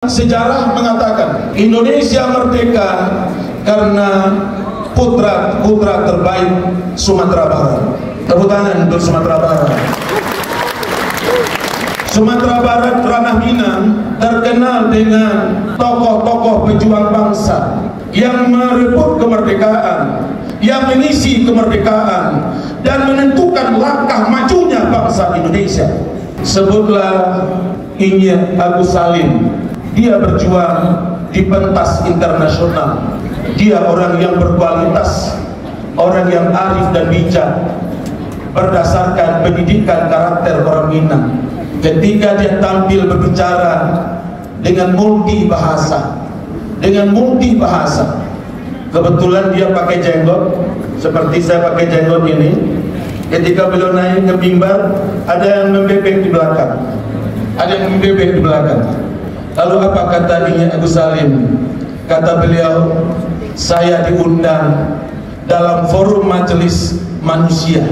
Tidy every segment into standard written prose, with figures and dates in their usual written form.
Sejarah mengatakan Indonesia merdeka karena putra terbaik Sumatera Barat. Tepuk tangan untuk Sumatera Barat. Sumatera Barat, ranah Minang, terkenal dengan tokoh-tokoh pejuang bangsa yang merebut kemerdekaan, yang mengisi kemerdekaan dan menentukan langkah majunya bangsa Indonesia. Sebutlah Injil Agus Salim. Dia berjuang di pentas internasional. Dia orang yang berkualitas, orang yang arif dan bijak berdasarkan pendidikan karakter orang Minang. Ketika dia tampil berbicara dengan multi bahasa, kebetulan dia pakai jenggot seperti saya pakai jenggot ini. Ketika beliau naik ke mimbar, ada yang membebek di belakang, Lalu apa kata Injil Agus Salim? Kata beliau, saya diundang dalam forum majelis manusia,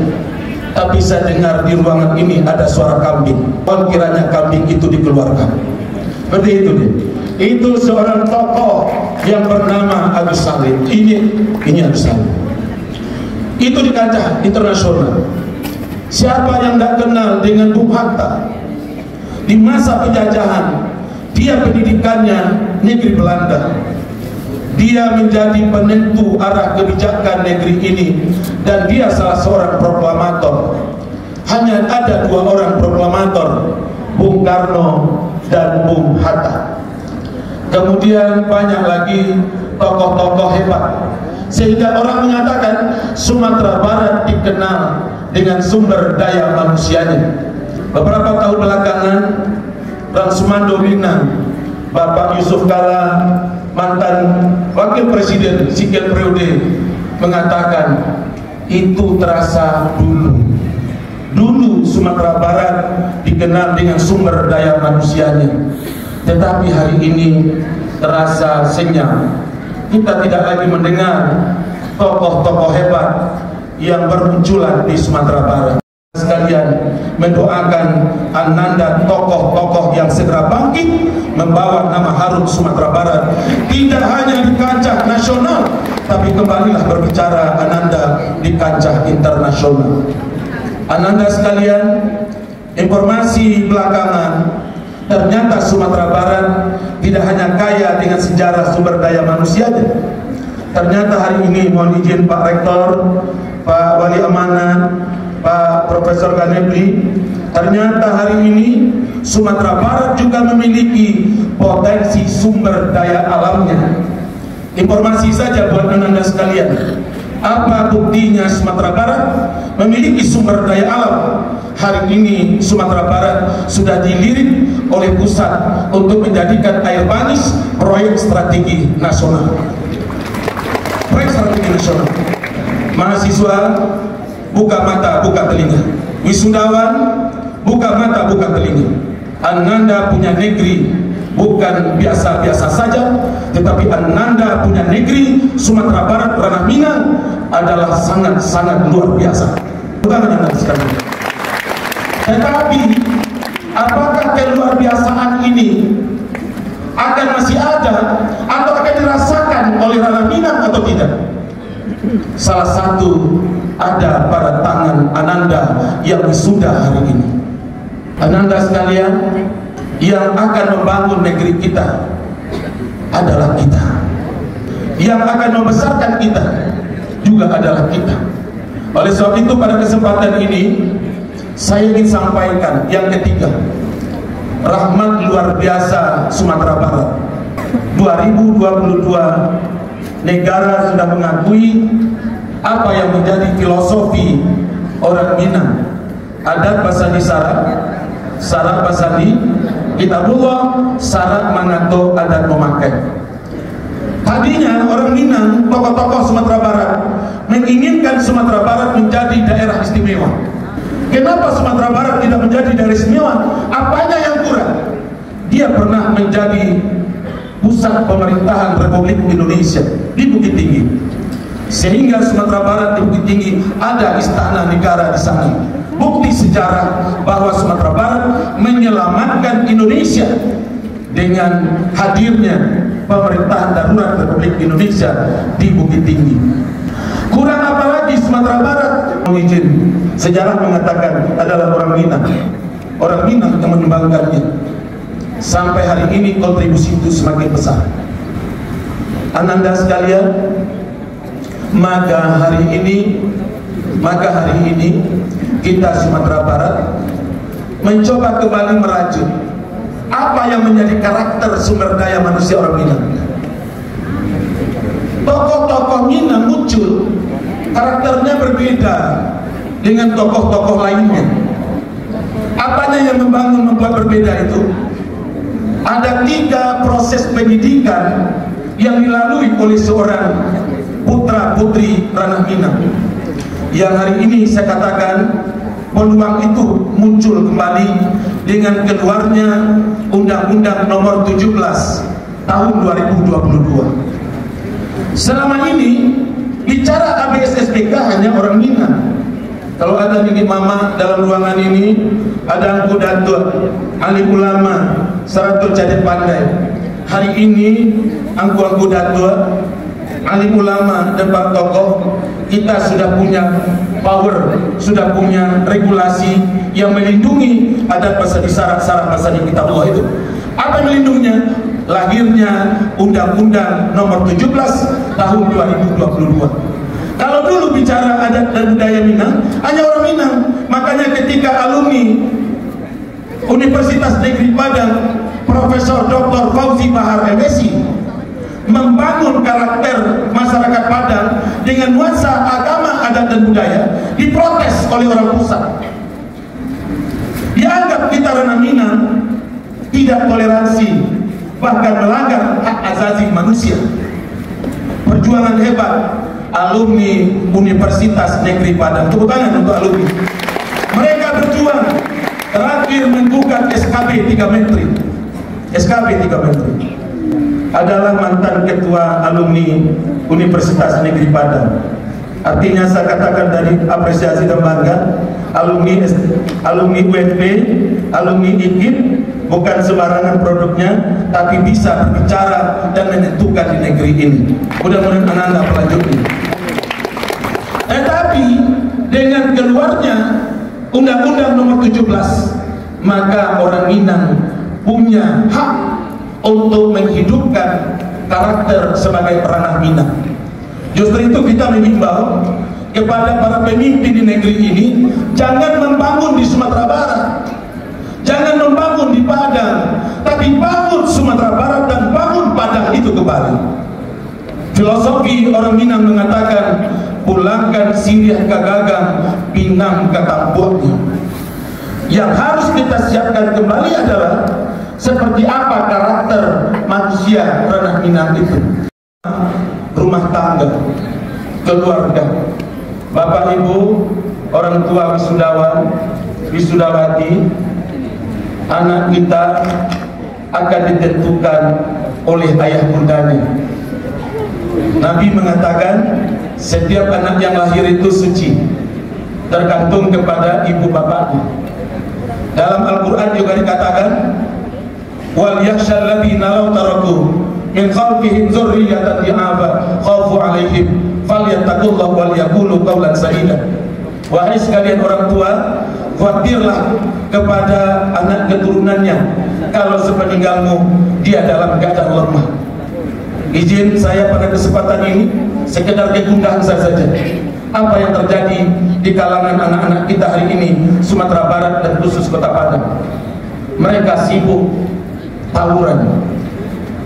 tapi saya dengar di ruangan ini ada suara kambing. Kiranya kambing itu dikeluarkan. Seperti itu dia. Itu seorang tokoh yang bernama Agus Salim. Ini Agus Salim. Itu di kancah internasional. Siapa yang tidak kenal dengan Bung Hatta? Di masa penjajahan, dia pendidikannya negeri Belanda. Dia menjadi penentu arah kebijakan negeri ini, dan dia salah seorang proklamator. Hanya ada dua orang proklamator, Bung Karno dan Bung Hatta. Kemudian banyak lagi tokoh-tokoh hebat, sehingga orang mengatakan Sumatera Barat dikenal dengan sumber daya manusianya. Beberapa tahun belakangan, Transmando Minang, Bapak Yusuf Kala, mantan wakil presiden sekian periode, mengatakan itu terasa dulu Sumatera Barat dikenal dengan sumber daya manusianya, tetapi hari ini terasa senyap. Kita tidak lagi mendengar tokoh-tokoh hebat yang bermunculan di Sumatera Barat. Sekalian mendoakan ananda tokoh-tokoh yang segera bangkit membawa nama harum Sumatera Barat tidak hanya di kancah nasional, tapi kembalilah berbicara ananda di kancah internasional. Ananda sekalian, informasi belakangan, ternyata Sumatera Barat tidak hanya kaya dengan sejarah sumber daya manusianya. Ternyata hari ini, mohon izin Pak Rektor, Pak Wali Amanat, Pak Profesor Ganepri, ternyata hari ini Sumatera Barat juga memiliki potensi sumber daya alamnya. Informasi saja buat anda sekalian, apa buktinya Sumatera Barat memiliki sumber daya alam? Hari ini Sumatera Barat sudah dilirik oleh pusat untuk menjadikan air manis proyek strategi nasional. Mahasiswa, buka mata, buka telinga. Wisudawan, buka mata, buka telinga. Ananda punya negeri bukan biasa-biasa saja, tetapi Ananda punya negeri Sumatera Barat, ranah Minang adalah sangat-sangat luar biasa. Bukan Ananda sekali. Tetapi apakah keluarbiasaan ini akan masih ada atau akan dirasakan oleh ranah Minang atau tidak? Salah satu ada pada tangan Ananda yang wisuda hari ini. Ananda sekalian, yang akan membangun negeri kita adalah kita. Yang akan membesarkan kita juga adalah kita. Oleh sebab itu pada kesempatan ini saya ingin sampaikan yang ketiga, rahmat luar biasa Sumatera Barat. 2022 negara sudah mengakui apa yang menjadi filosofi orang Minang. Adat basani syarat basani kitabullah, syarat mangato adat memakai. Tadinya orang Minang, tokoh-tokoh Sumatera Barat menginginkan Sumatera Barat menjadi daerah istimewa. Kenapa Sumatera Barat tidak menjadi daerah istimewa? Apanya yang kurang? Dia pernah menjadi pusat pemerintahan Republik Indonesia di Bukit Tinggi, sehingga Sumatera Barat di Bukit Tinggi ada istana negara di sana. Bukti sejarah bahwa Sumatera Barat menyelamatkan Indonesia dengan hadirnya pemerintahan darurat Republik Indonesia di Bukit Tinggi. Kurang apalagi Sumatera Barat, izin sejarah mengatakan adalah orang Minang. Orang Minang yang menyumbangkannya. Sampai hari ini kontribusi itu semakin besar. Ananda sekalian, maka hari ini kita Sumatera Barat mencoba kembali merajut apa yang menjadi karakter sumber daya manusia orang Minang. Tokoh-tokoh Minang muncul, karakternya berbeda dengan tokoh-tokoh lainnya. Apanya yang membuat berbeda itu? Ada 3 proses pendidikan yang dilalui oleh seorang putra putri ranah Minang, yang hari ini saya katakan peluang itu muncul kembali dengan keluarnya Undang-Undang Nomor 17 tahun 2022. Selama ini bicara ABSSPK hanya orang Minang. Kalau ada Nini Mama dalam ruangan ini, ada Angku Datuk, alim ulama, Seratul Cadet Pandai. Hari ini Angku Datuk, alim ulama dan para tokoh, kita sudah punya power, sudah punya regulasi yang melindungi adat pasal syarat-syarat pasal di kitab Allah itu. Apa melindunginya? Lahirnya Undang-Undang Nomor 17 tahun 2022. Kalau dulu bicara adat dan budaya Minang, hanya orang Minang. Makanya ketika alumni Universitas Negeri Padang, Profesor Dr. Fauzi Bahar MSI membangun karakter masyarakat Padang dengan nuansa agama, adat dan budaya, diprotes oleh orang pusat. Dianggap kita ranah Minang tidak toleransi, bahkan melanggar hak asasi manusia. Perjuangan hebat alumni Universitas Negeri Padang, tepuk tangan untuk alumni. Mereka berjuang, terakhir menggugat SKB 3 Menteri. SKB 3 Menteri adalah mantan ketua alumni Universitas Negeri Padang. Artinya saya katakan dari apresiasi dan bangga, alumni UNP, alumni IKIP bukan sembarangan produknya, tapi bisa berbicara dan menentukan di negeri ini. Mudah-mudahan Anda melanjutkan. Tetapi dengan keluarnya Undang-Undang Nomor 17, maka orang Minang punya hak untuk menghidupkan karakter sebagai ranah Minang. Justru itu kita mengimbau kepada para pemimpin di negeri ini, jangan membangun di Sumatera Barat, jangan membangun di Padang, tapi bangun Sumatera Barat dan bangun Padang itu kembali. Filosofi orang Minang mengatakan, pulangkan Siriah ke gagang, Pinang ke kampungnya. Yang harus kita siapkan kembali adalah seperti apa karakter manusia ranah Minang itu. Rumah tangga, keluarga, bapak ibu, orang tua wisudawan, wisudawati, anak kita akan ditentukan oleh ayah bundanya. Nabi mengatakan setiap anak yang lahir itu suci, tergantung kepada ibu bapaknya. Dalam Al-Quran juga dikatakan, wal yakhshal ladzina law taraku min khalfihim dzurriyyatan di'afa khaufu 'alaihim falyattaqullaha wal yaqulu qawlan sadida. Wahai sekalian orang tua, khawatirlah kepada anak keturunannya kalau sepeninggalmu dia dalam keadaan lemah. Izin saya pada kesempatan ini sekedar kegundahan saja. Apa yang terjadi di kalangan anak-anak kita hari ini Sumatera Barat dan khusus Kota Padang? Mereka sibuk tawuran,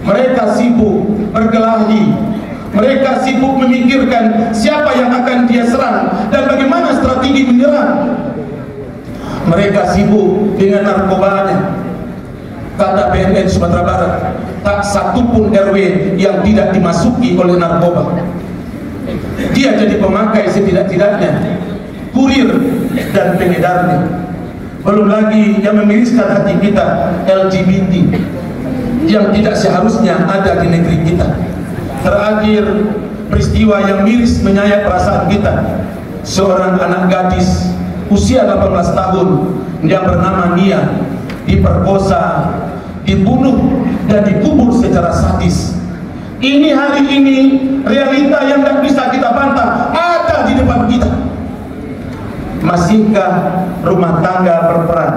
mereka sibuk berkelahi, mereka sibuk memikirkan siapa yang akan dia serang dan bagaimana strategi menyerang. Mereka sibuk dengan narkobanya. Kata BNN Sumatera Barat, tak satupun RW yang tidak dimasuki oleh narkoba. Dia jadi pemakai setidak-tidaknya, kurir dan pengedarnya. Belum lagi yang memiriskan hati kita, LGBT, yang tidak seharusnya ada di negeri kita. Terakhir, peristiwa yang miris menyayat perasaan kita. Seorang anak gadis usia 18 tahun yang bernama Nia diperkosa dibunuh dan dikubur secara sadis. Ini hari ini realita yang tidak bisa kita bantah, ada di depan kita. Masihkah rumah tangga berperan?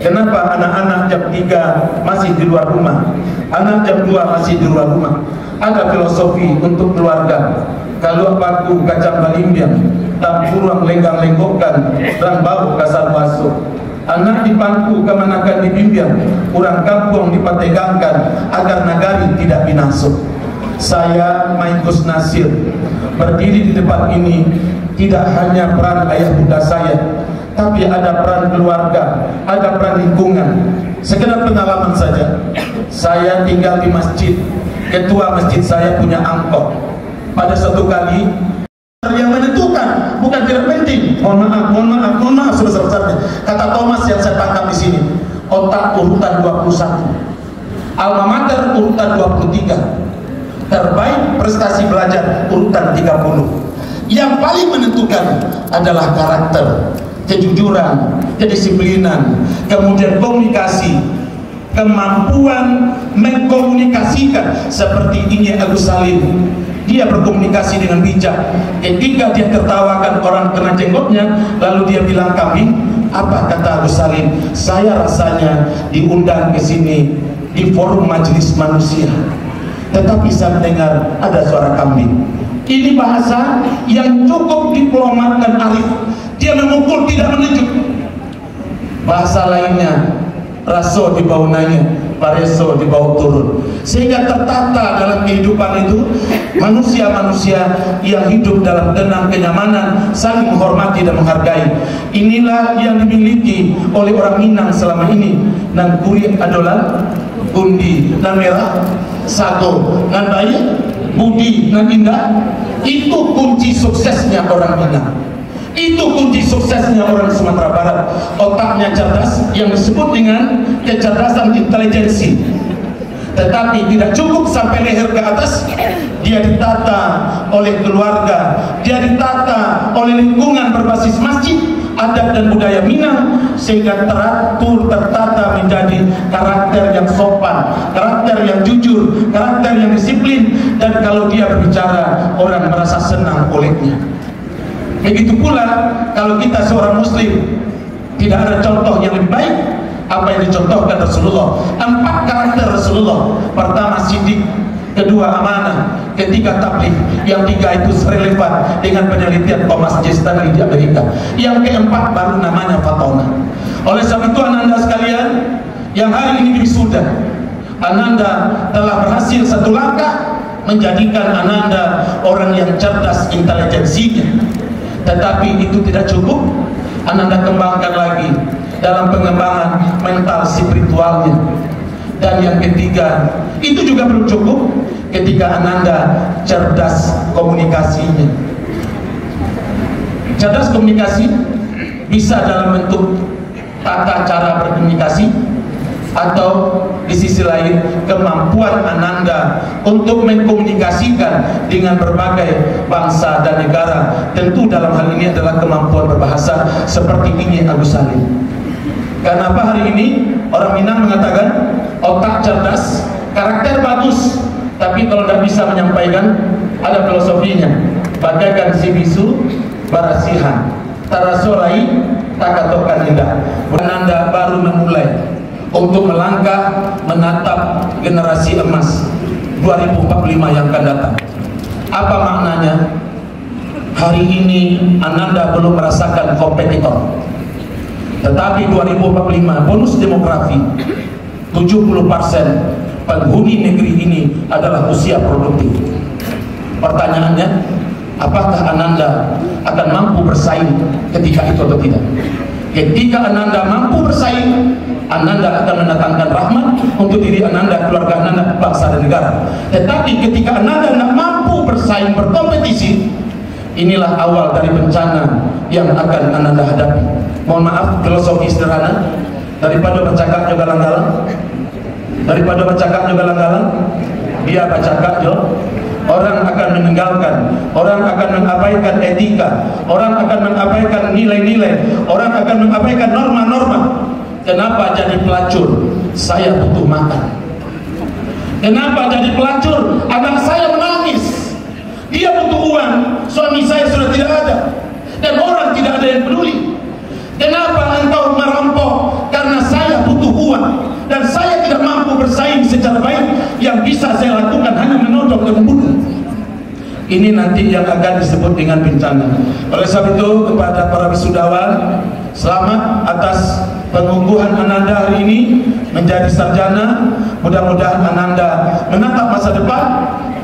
Kenapa anak-anak jam 3 masih di luar rumah, anak jam 2 masih di luar rumah? Ada filosofi untuk keluarga. Kalau paku kacang balimbiang, tak kurang lenggang-lenggokkan, dan bau kasar basuh. Anak dipangku kemanakan dibimbing, kurang kampung dipategangkan, agar nagari tidak binasa. Saya Maikus Nasir berdiri di depan ini tidak hanya peran ayah bunda saya, tapi ada peran keluarga, ada peran lingkungan. Sekedar pengalaman saja, saya tinggal di masjid, ketua masjid saya punya angkot. Pada suatu kali yang menentukan, bukan tidak penting. Mohon maaf sebesar-besarnya. Kata Thomas yang saya tangkap di sini, otak urutan 21, alma mater urutan 23, terbaik prestasi belajar urutan 30. Yang paling menentukan adalah karakter, kejujuran, kedisiplinan, kemudian komunikasi, kemampuan mengkomunikasikan. Seperti ini Agus Salim, dia berkomunikasi dengan bijak. Ketika dia tertawakan orang kena jenggotnya, lalu dia bilang kambing. Apa kata Agus Salim? Saya rasanya diundang ke sini di forum majelis manusia, tetapi saya mendengar ada suara kambing. Ini bahasa yang cukup diplomat dan arif. Dia memukul, tidak menunjuk. Bahasa lainnya, raso di bawah nanya, pareso di bawah turun. Sehingga tertata dalam kehidupan itu manusia-manusia yang hidup dalam tenang, kenyamanan, saling menghormati dan menghargai. Inilah yang dimiliki oleh orang Minang selama ini. Nan kuri adolan, undi, nan merah, sago, nan bayi, budi, nan indah. Itu kunci suksesnya orang Minang. Itu kunci suksesnya orang Sumatera Barat. Otaknya cerdas, yang disebut dengan kecerdasan intelijensi. Tetapi tidak cukup sampai leher ke atas, dia ditata oleh keluarga, dia ditata oleh lingkungan berbasis masjid, adat dan budaya Minang, sehingga teratur, tertata menjadi karakter yang sopan, karakter yang jujur, karakter yang disiplin, dan kalau dia berbicara orang merasa senang olehnya. Begitu pula kalau kita seorang muslim, tidak ada contoh yang lebih baik apa yang dicontohkan Rasulullah. 4 karakter Rasulullah. Pertama sidik, kedua amanah, ketiga tabligh, yang 3 itu relevan dengan penelitian Thomas J. Stanley di Amerika. Yang keempat baru namanya Fatona. Oleh sebab itu ananda sekalian yang hari ini wisuda, ananda telah berhasil satu langkah menjadikan ananda orang yang cerdas intelijensinya. Tetapi itu tidak cukup, ananda kembangkan lagi dalam pengembangan mental spiritualnya. Dan yang ketiga, itu juga belum cukup ketika ananda cerdas komunikasinya. Cerdas komunikasi bisa dalam bentuk tata cara berkomunikasi, atau di sisi lain kemampuan ananda untuk mengkomunikasikan dengan berbagai bangsa dan negara. Tentu dalam hal ini adalah kemampuan berbahasa seperti ini Agus Salim. Karena apa hari ini orang Minang mengatakan otak cerdas, karakter bagus, tapi kalau tidak bisa menyampaikan, ada filosofinya. Bagaikan si bisu barasihan, tarasolai takatokan indah. Ananda baru memulai untuk melangkah menatap generasi emas 2045 yang akan datang. Apa maknanya? Hari ini ananda belum merasakan kompetitor, tetapi 2045 bonus demografi 70% penghuni negeri ini adalah usia produktif. Pertanyaannya, apakah ananda akan mampu bersaing ketika itu atau tidak? Ketika ananda mampu bersaing, ananda akan mendatangkan rahmat untuk diri ananda, keluarga ananda, bangsa dan negara. Tetapi ketika ananda tidak mampu bersaing, berkompetisi, inilah awal dari bencana yang akan ananda hadapi. Mohon maaf, filosofi sederhana, daripada bercakap juga galang-galang, daripada bercakap juga galang-galang, dia bercakap jo. Orang akan meninggalkan, orang akan mengabaikan etika, orang akan mengabaikan nilai-nilai, orang akan mengabaikan norma-norma. Kenapa jadi pelacur? saya butuh makan. Kenapa jadi pelacur? Anak saya menangis, dia butuh uang, suami saya sudah tidak ada, dan orang tidak ada yang peduli. Kenapa engkau merampok? Karena saya butuh uang, dan saya tidak mampu bersaing secara baik. Yang bisa saya lakukan hanya menodong dan membunuh. Ini nanti yang akan disebut dengan bencana. Oleh sebab itu, kepada para wisudawan, selamat atas pengukuhan Ananda hari ini menjadi sarjana. Mudah-mudahan Ananda menatap masa depan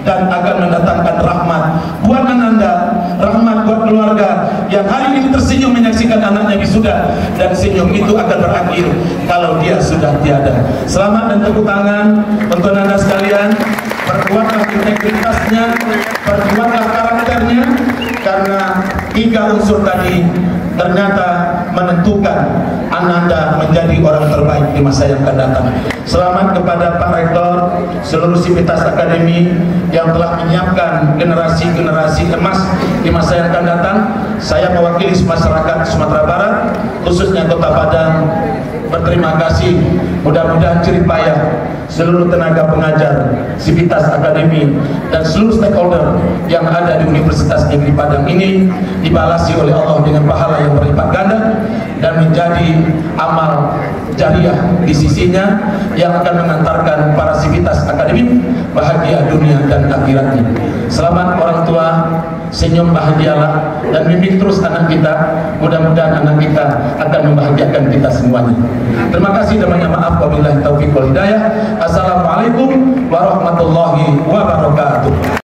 dan akan mendatangkan rahmat buat Ananda, rahmat buat keluarga yang hari ini tersenyum menyaksikan anaknya wisuda, dan senyum itu akan berakhir kalau dia sudah tiada. Selamat dan tepuk tangan untuk Ananda sekalian. Perkuatlah integritasnya, perkuatlah karakternya, karena 3 unsur tadi ternyata menentukan Ananda menjadi orang terbaik di masa yang akan datang. Selamat kepada Pak Rektor, seluruh Sivitas Akademi yang telah menyiapkan generasi-generasi emas di masa yang akan datang. Saya mewakili masyarakat Sumatera Barat, khususnya Kota Padang, berterima kasih. Mudah-mudahan jerih payah seluruh tenaga pengajar Sivitas Akademi dan seluruh stakeholder yang ada di Universitas Negeri Padang ini dibalasi oleh Allah dengan pahala yang berlipat ganda dan menjadi amal jariah di sisinya yang akan mengantarkan para Sivitas Akademi bahagia dunia dan akhiratnya. Selamat orang tua, senyum bahagialah dan bimbing terus anak kita. Mudah-mudahan anak kita akan membahagiakan kita semuanya. Terima kasih dan banyak maaf. Wabillahi taufiq wal hidayah. Assalamualaikum warahmatullahi wabarakatuh.